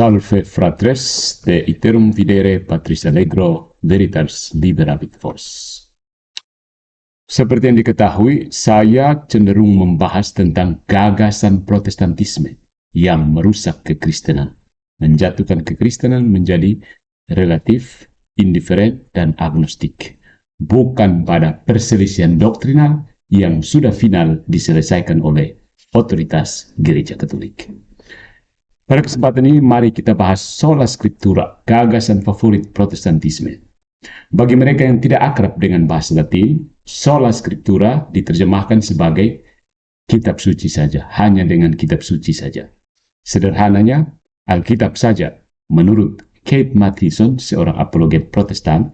Salve fratres, de iterum videre Patris Allegro, veritas liberabit vos. Seperti yang diketahui, saya cenderung membahas tentang gagasan Protestantisme yang merusak kekristenan, menjatuhkan kekristenan menjadi relatif, indiferen, dan agnostik, bukan pada perselisihan doktrinal yang sudah final diselesaikan oleh otoritas Gereja Katolik. Pada kesempatan ini, mari kita bahas sola scriptura, gagasan favorit Protestantisme. Bagi mereka yang tidak akrab dengan bahasa Latin, sola scriptura diterjemahkan sebagai kitab suci saja, hanya dengan kitab suci saja. Sederhananya, Alkitab saja, menurut Keith Mathison, seorang apologet Protestan,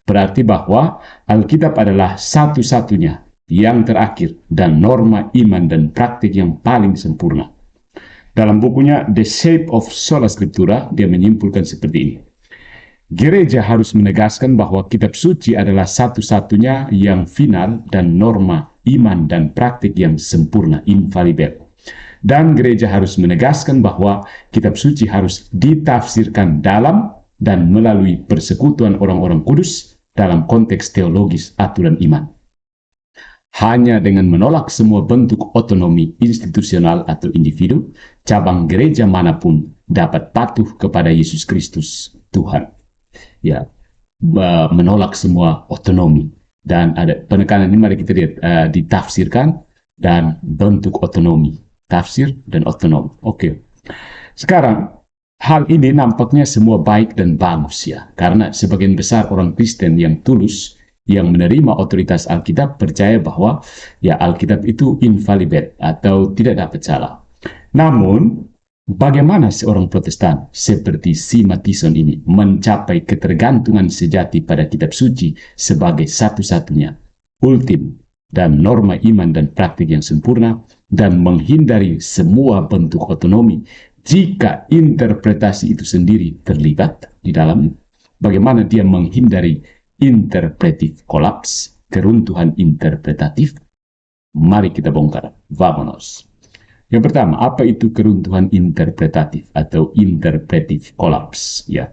berarti bahwa Alkitab adalah satu-satunya, yang terakhir, dan norma iman dan praktik yang paling sempurna. Dalam bukunya The Shape of Sola Scriptura, dia menyimpulkan seperti ini. Gereja harus menegaskan bahwa kitab suci adalah satu-satunya yang final dan norma iman dan praktik yang sempurna, infalibel. Dan gereja harus menegaskan bahwa kitab suci harus ditafsirkan dalam dan melalui persekutuan orang-orang kudus dalam konteks teologis aturan iman. Hanya dengan menolak semua bentuk otonomi institusional atau individu, cabang gereja manapun dapat patuh kepada Yesus Kristus, Tuhan. Ya, menolak semua otonomi. Dan ada penekanan ini, mari kita lihat, ditafsirkan dan bentuk otonomi. Tafsir dan otonom. Oke. Sekarang, hal ini nampaknya semua baik dan bagus ya. Karena sebagian besar orang Kristen yang tulus, yang menerima otoritas Alkitab, percaya bahwa ya Alkitab itu infalibel atau tidak dapat salah. Namun, bagaimana seorang Protestan seperti si Mathison ini mencapai ketergantungan sejati pada kitab suci sebagai satu-satunya, ultim, dan norma iman dan praktik yang sempurna, dan menghindari semua bentuk otonomi jika interpretasi itu sendiri terlibat di dalamnya? Bagaimana dia menghindari interpretive collapse, keruntuhan interpretatif? Mari kita bongkar. Vamonos. Yang pertama, apa itu keruntuhan interpretatif atau interpretive collapse? Ya,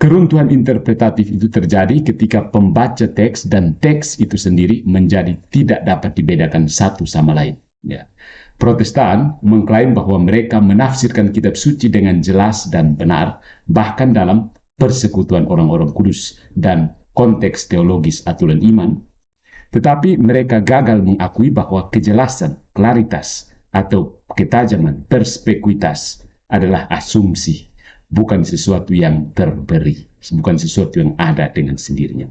keruntuhan interpretatif itu terjadi ketika pembaca teks dan teks itu sendiri menjadi tidak dapat dibedakan satu sama lain. Ya, Protestan mengklaim bahwa mereka menafsirkan kitab suci dengan jelas dan benar, bahkan dalam persekutuan orang-orang kudus dan konteks teologis aturan iman, tetapi mereka gagal mengakui bahwa kejelasan, klaritas, atau ketajaman, perspekuitas adalah asumsi, bukan sesuatu yang terberi, bukan sesuatu yang ada dengan sendirinya.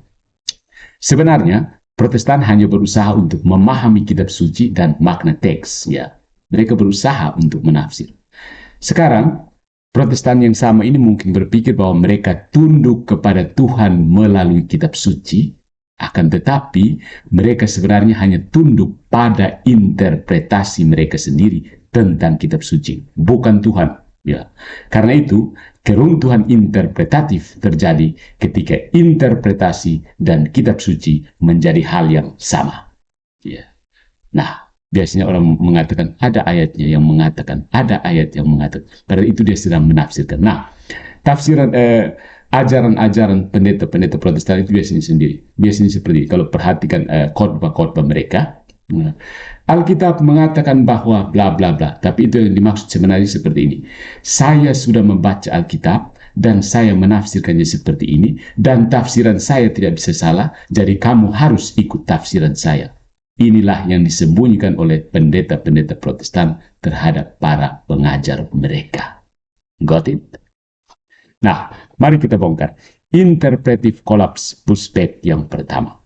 Sebenarnya, Protestan hanya berusaha untuk memahami kitab suci dan makna teks, ya. Mereka berusaha untuk menafsir. Sekarang, Protestan yang sama ini mungkin berpikir bahwa mereka tunduk kepada Tuhan melalui kitab suci, akan tetapi mereka sebenarnya hanya tunduk pada interpretasi mereka sendiri tentang kitab suci, bukan Tuhan. Ya. Karena itu, keruntuhan interpretatif terjadi ketika interpretasi dan kitab suci menjadi hal yang sama. Ya. Nah, biasanya orang mengatakan ada ayatnya yang mengatakan, ada ayat yang mengatakan. Padahal itu dia sedang menafsirkan. Nah, tafsiran ajaran-ajaran pendeta-pendeta Protestan itu biasanya sendiri. Biasanya seperti kalau perhatikan khotbah-khotbah mereka. Nah, Alkitab mengatakan bahwa bla bla bla. Tapi itu yang dimaksud sebenarnya seperti ini. Saya sudah membaca Alkitab dan saya menafsirkannya seperti ini. Dan tafsiran saya tidak bisa salah. Jadi kamu harus ikut tafsiran saya. Inilah yang disembunyikan oleh pendeta-pendeta Protestan terhadap para pengajar mereka. Got it? Nah, mari kita bongkar. Interpretive collapse pushback yang pertama.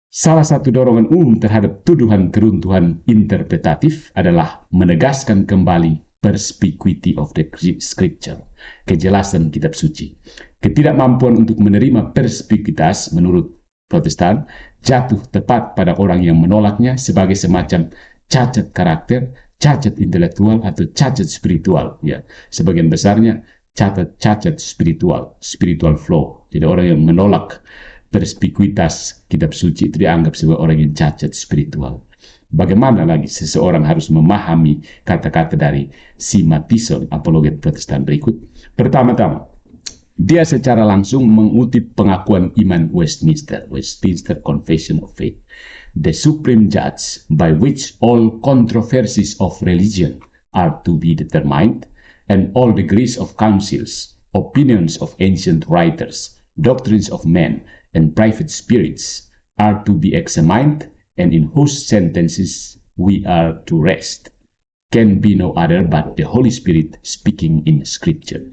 Salah satu dorongan umum terhadap tuduhan keruntuhan interpretatif adalah menegaskan kembali perspicuity of the scripture, kejelasan kitab suci. Ketidakmampuan untuk menerima perspicuitas menurut Protestan jatuh tepat pada orang yang menolaknya sebagai semacam cacat karakter, cacat intelektual, atau cacat spiritual. Ya, sebagian besarnya cacat spiritual flow. Jadi orang yang menolak perspikuitas kitab suci itu dianggap sebagai orang yang cacat spiritual. Bagaimana lagi seseorang harus memahami kata-kata dari si Mathison, apologet Protestan berikut? Pertama-tama, dia secara langsung mengutip pengakuan iman Westminster Confession of Faith, the supreme judge by which all controversies of religion are to be determined, and all degrees of councils, opinions of ancient writers, doctrines of men, and private spirits are to be examined, and in whose sentences we are to rest, can be no other but the Holy Spirit speaking in Scripture.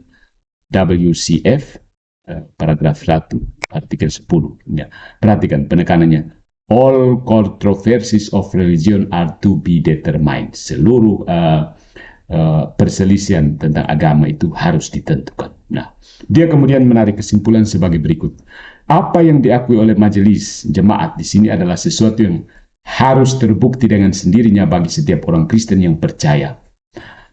WCF, paragraf 1, artikel 10. Ya. Perhatikan penekanannya. All controversies of religion are to be determined. Seluruh perselisihan tentang agama itu harus ditentukan. Nah, dia kemudian menarik kesimpulan sebagai berikut. Apa yang diakui oleh majelis jemaat di sini adalah sesuatu yang harus terbukti dengan sendirinya bagi setiap orang Kristen yang percaya.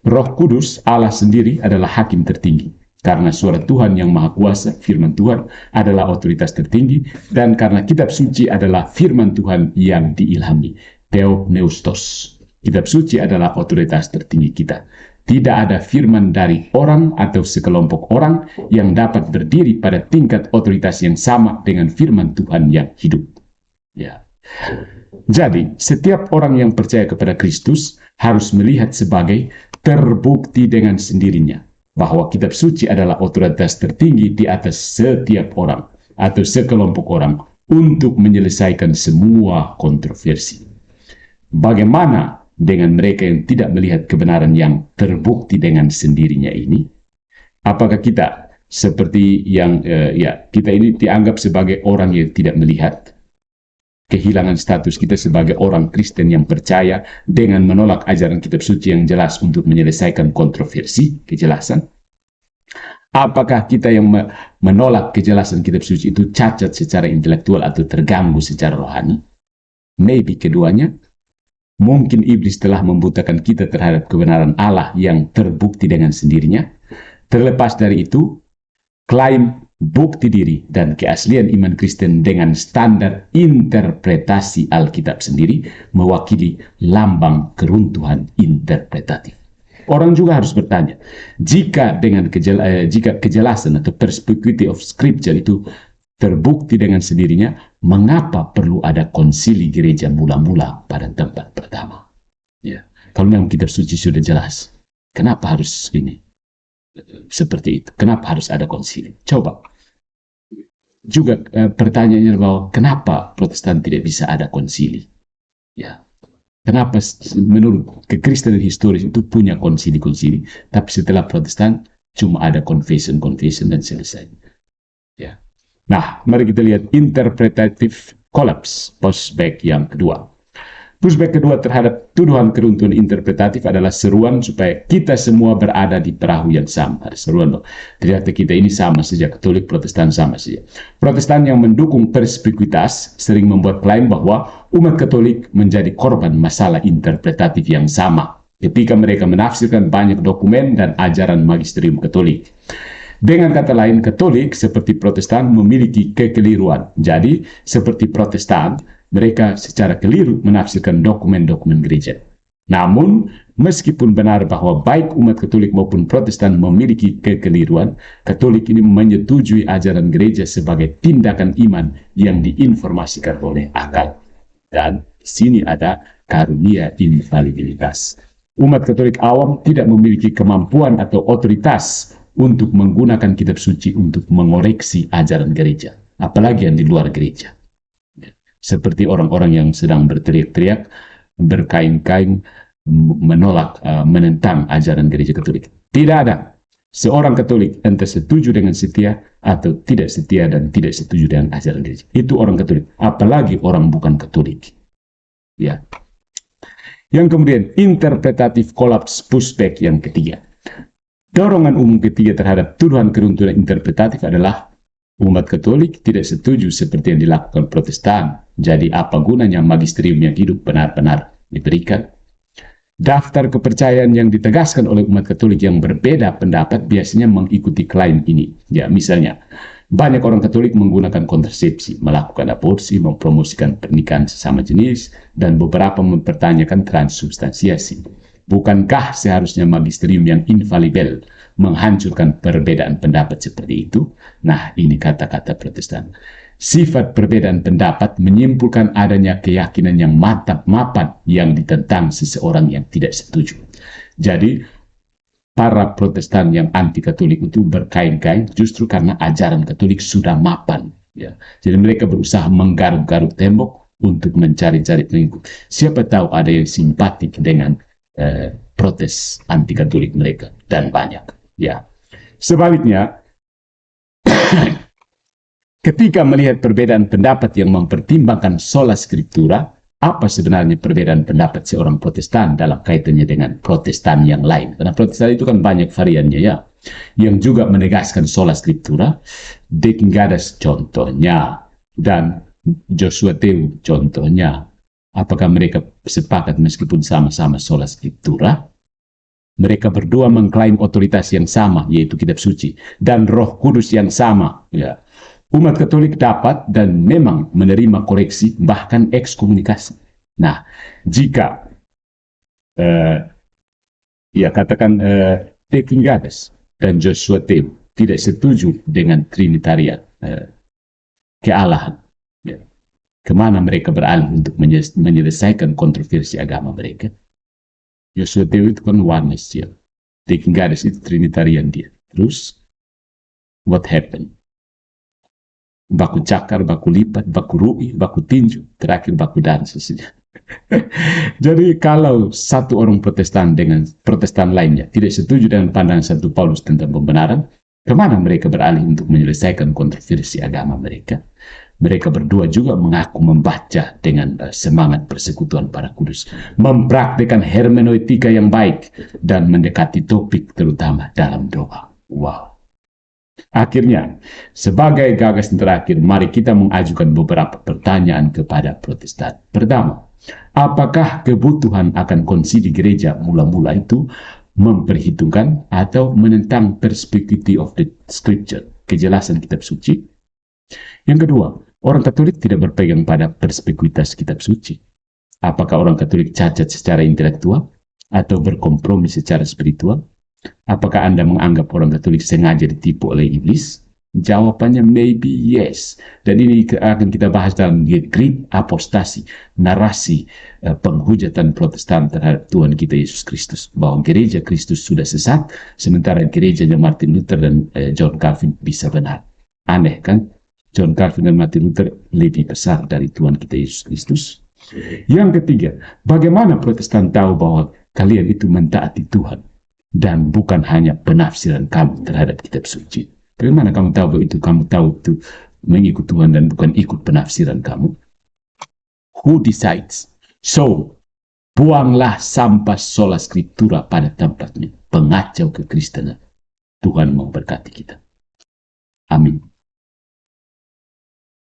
Roh Kudus, Allah sendiri, adalah hakim tertinggi. Karena suara Tuhan yang Maha Kuasa, firman Tuhan, adalah otoritas tertinggi, dan karena kitab suci adalah firman Tuhan yang diilhami, Theopneustos. Kitab suci adalah otoritas tertinggi kita. Tidak ada firman dari orang atau sekelompok orang yang dapat berdiri pada tingkat otoritas yang sama dengan firman Tuhan yang hidup. Ya. Jadi, setiap orang yang percaya kepada Kristus harus melihat sebagai terbukti dengan sendirinya bahwa kitab suci adalah otoritas tertinggi di atas setiap orang atau sekelompok orang untuk menyelesaikan semua kontroversi. Bagaimana dengan mereka yang tidak melihat kebenaran yang terbukti dengan sendirinya ini? Apakah kita seperti yang kita ini dianggap sebagai orang yang tidak melihat, kehilangan status kita sebagai orang Kristen yang percaya dengan menolak ajaran kitab suci yang jelas untuk menyelesaikan kontroversi, kejelasan? Apakah kita yang menolak kejelasan kitab suci itu cacat secara intelektual atau terganggu secara rohani? Maybe keduanya. Mungkin iblis telah membutakan kita terhadap kebenaran Allah yang terbukti dengan sendirinya. Terlepas dari itu, klaim bukti diri dan keaslian iman Kristen dengan standar interpretasi Alkitab sendiri mewakili lambang keruntuhan interpretatif. Orang juga harus bertanya, jika kejelasan atau perspective of Scripture itu terbukti dengan sendirinya, mengapa perlu ada konsili gereja mula-mula pada tempat pertama? Ya, kalau memang kitab suci sudah jelas, kenapa harus ini? Seperti itu, kenapa harus ada konsili? Coba. Juga pertanyaannya bahwa kenapa Protestan tidak bisa ada konsili? Ya, kenapa menurut kekristenan historis itu punya konsili-konsili, tapi setelah Protestan cuma ada confession dan selesai. Ya. Nah, mari kita lihat interpretative collapse, pushback yang kedua. Pushback kedua terhadap tuduhan keruntuhan interpretatif adalah seruan supaya kita semua berada di perahu yang sama. Ada seruan loh. Ternyata kita ini sama saja, Katolik, Protestan sama saja. Protestan yang mendukung perspicuitas sering membuat klaim bahwa umat Katolik menjadi korban masalah interpretatif yang sama ketika mereka menafsirkan banyak dokumen dan ajaran magisterium Katolik. Dengan kata lain, Katolik seperti Protestan memiliki kekeliruan. Jadi, seperti Protestan, mereka secara keliru menafsirkan dokumen-dokumen gereja. Namun, meskipun benar bahwa baik umat Katolik maupun Protestan memiliki kekeliruan, Katolik ini menyetujui ajaran gereja sebagai tindakan iman yang diinformasikan oleh akal. Dan di sini ada karunia infalibilitas. Umat Katolik awam tidak memiliki kemampuan atau otoritas untuk menggunakan kitab suci untuk mengoreksi ajaran gereja, apalagi yang di luar gereja. Seperti orang-orang yang sedang berteriak-teriak, berkain-kain, menentang ajaran gereja Katolik. Tidak ada seorang Katolik entah setuju dengan setia atau tidak setia dan tidak setuju dengan ajaran gereja. Itu orang Katolik, apalagi orang bukan Katolik. Ya. Yang kemudian interpretatif collapse pushback yang ketiga. Dorongan umum ketiga terhadap tuduhan keruntuhan interpretatif adalah umat Katolik tidak setuju seperti yang dilakukan Protestan. Jadi apa gunanya magisterium yang hidup benar-benar diberikan? Daftar kepercayaan yang ditegaskan oleh umat Katolik yang berbeda pendapat biasanya mengikuti klaim ini. Ya, misalnya, Banyak orang Katolik menggunakan kontrasepsi, melakukan aborsi, mempromosikan pernikahan sesama jenis, dan beberapa mempertanyakan transubstansiasi. Bukankah seharusnya magisterium yang infalibel menghancurkan perbedaan pendapat seperti itu? Nah, ini kata-kata Protestan. Sifat perbedaan pendapat menyimpulkan adanya keyakinan yang mantap mapan yang ditentang seseorang yang tidak setuju. Jadi, para Protestan yang anti-Katolik itu berkain-kain justru karena ajaran Katolik sudah mapan. Ya. Jadi mereka berusaha menggaruk-garuk tembok untuk mencari-cari pengikut. Siapa tahu ada yang simpatik dengan protes anti-Katolik mereka, dan banyak. Ya. Sebaliknya, ketika melihat perbedaan pendapat yang mempertimbangkan sola scriptura, apa sebenarnya perbedaan pendapat seorang Protestan dalam kaitannya dengan Protestan yang lain? Karena Protestan itu kan banyak variannya ya. Yang juga menegaskan sola scriptura, De Quintana contohnya, dan Joshua Teu contohnya. Apakah mereka sepakat meskipun sama-sama sola scriptura? Mereka berdua mengklaim otoritas yang sama, yaitu kitab suci, dan Roh Kudus yang sama. Ya. Umat Katolik dapat dan memang menerima koreksi, bahkan ekskomunikasi. Nah, jika ya katakan De Quintana dan Joshua Teu tidak setuju dengan Trinitarian kealahan, ya, kemana mereka beralih untuk menyelesaikan kontroversi agama mereka? Joshua Teu itu kan oneness ya. De Quintana itu Trinitarian dia. Terus, what happened? Baku cakar, baku lipat, baku ru'i, baku tinju, terakhir baku dansa saja. Jadi kalau satu orang Protestan dengan Protestan lainnya tidak setuju dengan pandangan Santo Paulus tentang pembenaran, kemana mereka beralih untuk menyelesaikan kontroversi agama mereka? Mereka berdua juga mengaku membaca dengan semangat persekutuan para kudus, mempraktikkan hermeneutika yang baik, dan mendekati topik terutama dalam doa. Wow. Akhirnya, sebagai gagasan terakhir, mari kita mengajukan beberapa pertanyaan kepada Protestan. Pertama, apakah kebutuhan akan konsili gereja mula-mula itu memperhitungkan atau menentang perspektif of the scripture, kejelasan kitab suci? Yang kedua, orang Katolik tidak berpegang pada perspektivitas kitab suci. Apakah orang Katolik cacat secara intelektual atau berkompromi secara spiritual? Apakah Anda menganggap orang Katolik sengaja ditipu oleh iblis? Jawabannya maybe yes. Dan ini akan kita bahas dalam Great Apostasy, narasi penghujatan Protestan terhadap Tuhan kita Yesus Kristus. Bahwa gereja Kristus sudah sesat, sementara gerejanya Martin Luther dan John Calvin bisa benar. Aneh kan? John Calvin dan Martin Luther lebih besar dari Tuhan kita Yesus Kristus. Yang ketiga, bagaimana Protestan tahu bahwa kalian itu mentaati Tuhan dan bukan hanya penafsiran kamu terhadap kitab suci? Bagaimana kamu tahu itu? Kamu tahu itu mengikut Tuhan dan bukan ikut penafsiran kamu? Who decides? So, buanglah sampah sola scriptura pada tempatnya, pengacau kekristenan. Tuhan memberkati kita. Amin.